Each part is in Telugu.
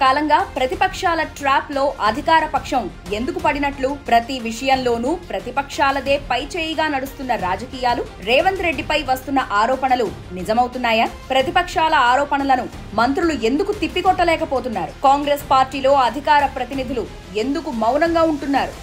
కొంతకాలంగా ప్రతిపక్షాల ట్రాప్ లో అధికార పక్షం ఎందుకు పడినట్లు? ప్రతి విషయంలోనూ ప్రతిపక్షాలదే పైచేయిగా నడుస్తున్న రాజకీయాలు, రేవంత్ రెడ్డిపై వస్తున్న ఆరోపణలు నిజమవుతున్నాయా? ప్రతిపక్షాల ఆరోపణలను మంత్రులు ఎందుకు తిప్పికొట్టలేకపోతున్నారు? కాంగ్రెస్ పార్టీలో అధికార ప్రతినిధులు ఎందుకు మౌనంగా ఉంటున్నారు?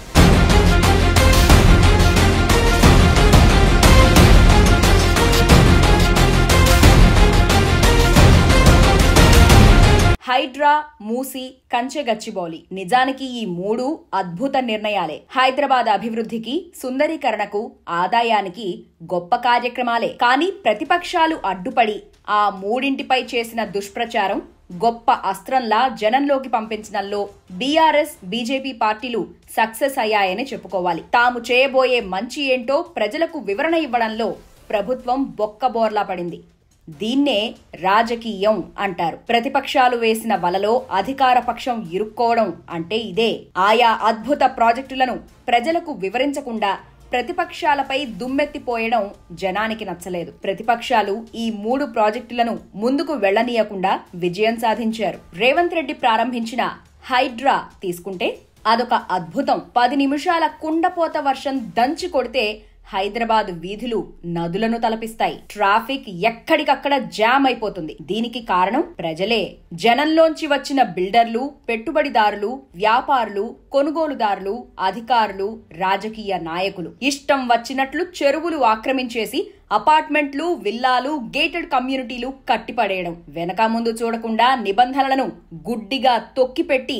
హైడ్రా, మూసి, కంచె గచ్చిబౌలి నిజానికి ఈ మూడు అద్భుత నిర్ణయాలే. హైదరాబాద్ అభివృద్ధికి, సుందరీకరణకు, ఆదాయానికి గొప్ప కార్యక్రమాలే. కానీ ప్రతిపక్షాలు అడ్డుపడి ఆ మూడింటిపై చేసిన దుష్ప్రచారం గొప్ప అస్త్రంలా జనంలోకి పంపించడంలో బీఆర్ఎస్, బీజేపీ పార్టీలు సక్సెస్ అయ్యాయని చెప్పుకోవాలి. తాము చేయబోయే మంచి ఏంటో ప్రజలకు వివరణ ఇవ్వడంలో ప్రభుత్వం బొక్కబోర్లా పడింది. దీన్నే రాజకీయం అంటారు. ప్రతిపక్షాలు వేసిన వలలో అధికార పక్షం ఇరుక్కోవడం అంటే ఇదే. ఆయా అద్భుత ప్రాజెక్టులను ప్రజలకు వివరించకుండా ప్రతిపక్షాలపై దుమ్మెత్తిపోయడం జనానికి నచ్చలేదు. ప్రతిపక్షాలు ఈ 3 ప్రాజెక్టులను ముందుకు వెళ్లనీయకుండా విజయం సాధించారు. రేవంత్ రెడ్డి ప్రారంభించిన హైడ్రా తీసుకుంటే అదొక అద్భుతం. 10 నిమిషాల కుండపోత వర్షం దంచి కొడితే హైదరాబాద్ వీధులు నదులను తలపిస్తాయి. ట్రాఫిక్ ఎక్కడికక్కడ జామ్ అయిపోతుంది. దీనికి కారణం ప్రజలే. జనంలోంచి వచ్చిన బిల్డర్లు, పెట్టుబడిదారులు, వ్యాపారులు, కొనుగోలుదారులు, అధికారులు, రాజకీయ నాయకులు ఇష్టం వచ్చినట్లు చెరువులు ఆక్రమించేసి అపార్ట్మెంట్లు, విల్లాలు, గేటెడ్ కమ్యూనిటీలు కట్టిపడేయడం, వెనక ముందు చూడకుండా నిబంధనలను గుడ్డిగా తొక్కిపెట్టి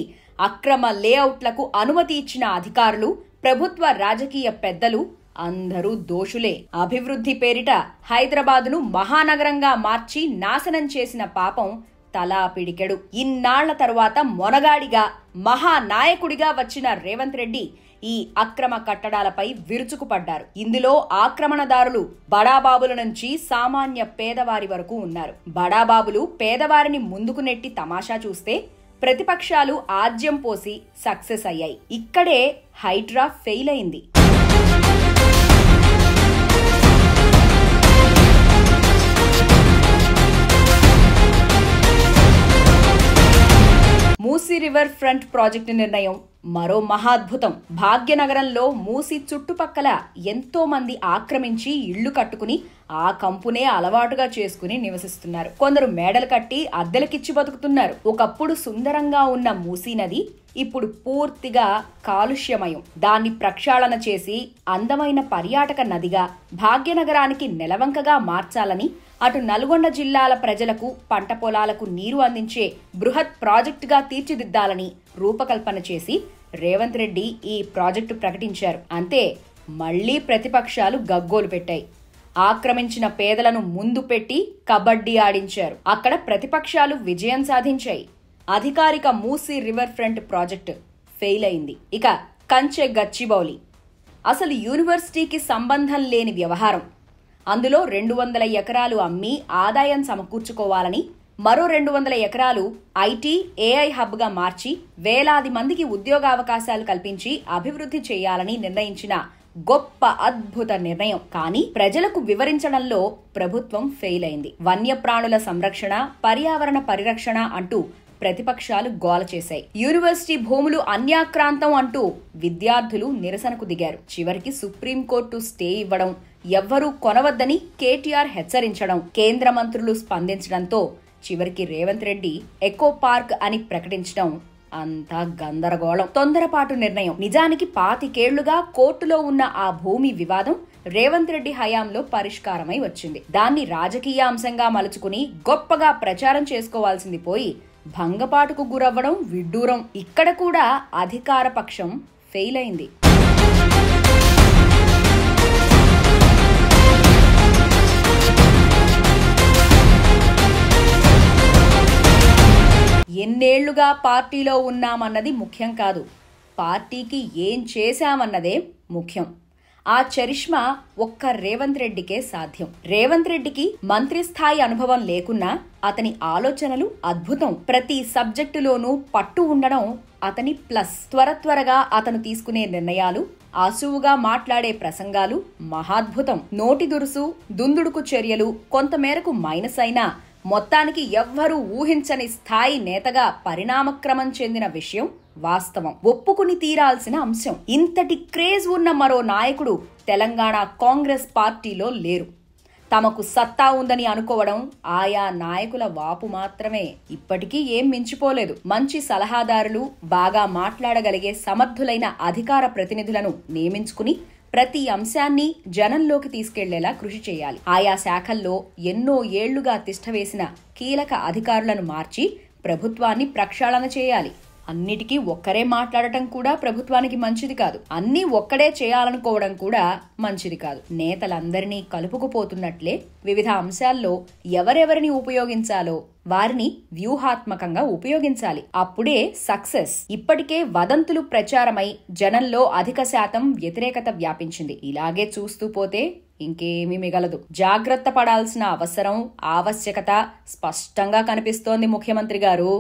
అక్రమ లేఅవుట్లకు అనుమతి ఇచ్చిన అధికారులు, ప్రభుత్వ రాజకీయ పెద్దలు అందరూ దోషులే. అభివృద్ధి పేరిట హైదరాబాదును మహానగరంగా మార్చి నాశనం చేసిన పాపం తలా పిడికెడు. ఇన్నాళ్ల తరువాత మొనగాడిగా, మహానాయకుడిగా వచ్చిన రేవంత్ రెడ్డి ఈ అక్రమ కట్టడాలపై విరుచుకుపడ్డారు. ఇందులో ఆక్రమణదారులు బడాబాబుల నుంచి సామాన్య పేదవారి వరకు ఉన్నారు. బడాబాబులు పేదవారిని ముందుకు నెట్టి తమాషా చూస్తే ప్రతిపక్షాలు ఆజ్యం పోసి సక్సెస్ అయ్యాయి. ఇక్కడే హైడ్రా ఫెయిల్ అయింది. మూసీ రివర్ ఫ్రంట్ ప్రాజెక్టు నిర్ణయం మరో మహాద్భుతం. భాగ్యనగరంలో మూసీ చుట్టుపక్కల ఎంతో మంది ఆక్రమించి ఇళ్లు కట్టుకుని ఆ కంపునే అలవాటుగా చేసుకుని నివసిస్తున్నారు. కొందరు మేడలు కట్టి అద్దెలకిచ్చి బతుకుతున్నారు. ఒకప్పుడు సుందరంగా ఉన్న మూసీ నది ఇప్పుడు పూర్తిగా కాలుష్యమయం. దాన్ని ప్రక్షాళన చేసి అందమైన పర్యాటక నదిగా, భాగ్యనగరానికి నెలవంకగా మార్చాలని, అటు నల్గొండ జిల్లాల ప్రజలకు, పంట పొలాలకు నీరు అందించే బృహత్ ప్రాజెక్టుగా తీర్చిదిద్దాలని రూపకల్పన చేసి రేవంత్ రెడ్డి ఈ ప్రాజెక్టు ప్రకటించారు. అంతే, మళ్లీ ప్రతిపక్షాలు గగ్గోలు పెట్టాయి. ఆక్రమించిన పేదలను ముందు పెట్టి కబడ్డీ ఆడించారు. అక్కడ ప్రతిపక్షాలు విజయం సాధించాయి. అధికారిక Musi river front project fail అయింది. ఇక కంచె గచ్చిబౌలి అసలు యూనివర్సిటీకి సంబంధం లేని వ్యవహారం. అందులో 200 ఎకరాలు అమ్మి ఆదాయం సమకూర్చుకోవాలని, మరో 200 ఎకరాలు ఐటీ, ఏఐ హబ్గా మార్చి వేలాది మందికి ఉద్యోగావకాశాలు కల్పించి అభివృద్ధి చేయాలని నిర్ణయించిన గొప్ప అద్భుత నిర్ణయం. కానీ ప్రజలకు వివరించడంలో ప్రభుత్వం ఫెయిల్ అయింది. వన్యప్రాణుల సంరక్షణ, పర్యావరణ పరిరక్షణ అంటూ ప్రతిపక్షాలు గోల చేశాయి. యూనివర్సిటీ భూములు అన్యాక్రాంతం అంటూ విద్యార్థులు నిరసనకు దిగారు. చివరికి సుప్రీంకోర్టు స్టే ఇవ్వడం, ఎవ్వరూ కొనవద్దని కేటీఆర్ హెచ్చరించడం, కేంద్ర మంత్రులు స్పందించడంతో చివరికి రేవంత్ రెడ్డి ఎకో పార్క్ అని ప్రకటించడం అంతా గందరగోళం. తొందరపాటు నిర్ణయం. నిజానికి 25 ఏళ్లుగా కోర్టులో ఉన్న ఆ భూమి వివాదం రేవంత్ రెడ్డి హయాంలో పరిష్కారమై వచ్చింది. దాన్ని రాజకీయ అంశంగా మలుచుకుని గొప్పగా ప్రచారం చేసుకోవాల్సింది పోయి భంగపాటుకు గురవ్వడం విడ్డూరం. ఇక్కడ కూడా అధికార పక్షం ఫెయిల్ అయింది. ఎన్నేళ్లుగా పార్టీలో ఉన్నామన్నది ముఖ్యం కాదు, పార్టీకి ఏం చేశామన్నదే ముఖ్యం. ఆ చరిష్మా ఒక్క రేవంత్ రెడ్డికే సాధ్యం. రేవంత్ రెడ్డికి మంత్రి స్థాయి అనుభవం లేకున్నా అతని ఆలోచనలు అద్భుతం. ప్రతి సబ్జెక్టులోనూ పట్టు ఉండడం అతని ప్లస్. త్వరగా అతను తీసుకునే నిర్ణయాలు, ఆసువుగా మాట్లాడే ప్రసంగాలు మహాద్భుతం. నోటి దురుసు, దుందుడుకు చర్యలు కొంతమేరకు మైనస్ అయినా మొత్తానికి ఎవ్వరూ ఊహించని స్థాయి నేతగా పరిణామక్రమం చెందిన విషయం వాస్తవం, ఒప్పుకుని తీరాల్సిన అంశం. ఇంతటి క్రేజ్ ఉన్న మరో నాయకుడు తెలంగాణ కాంగ్రెస్ పార్టీలో లేరు. తమకు సత్తా ఉందని అనుకోవడం ఆయా నాయకుల వాపు మాత్రమే. ఇప్పటికీ ఏం మించిపోలేదు. మంచి సలహాదారులు, బాగా మాట్లాడగలిగే సమర్థులైన అధికార ప్రతినిధులను నియమించుకుని ప్రతి అంశాన్ని జనంలోకి తీసుకెళ్లేలా కృషి చేయాలి. ఆయా శాఖల్లో ఎన్నో ఏళ్లుగా తిష్టవేసిన కీలక అధికారులను మార్చి ప్రభుత్వాన్ని ప్రక్షాళన చేయాలి. అన్నిటికీ ఒక్కరే మాట్లాడటం కూడా ప్రభుత్వానికి మంచిది కాదు. అన్నీ ఒక్కడే చేయాలనుకోవడం కూడా మంచిది కాదు. నేతలందరినీ కలుపుకుపోతున్నట్లే వివిధ అంశాల్లో ఎవరెవరిని ఉపయోగించాలో వారిని వ్యూహాత్మకంగా ఉపయోగించాలి. అప్పుడే సక్సెస్. ఇప్పటికే వదంతులు ప్రచారమై జనంలో అధిక శాతం వ్యతిరేకత వ్యాపించింది. ఇలాగే చూస్తూ పోతే ఇంకేమీ మిగలదు. జాగ్రత్త పడాల్సిన అవసరం, ఆవశ్యకత స్పష్టంగా కనిపిస్తోంది ముఖ్యమంత్రి గారు.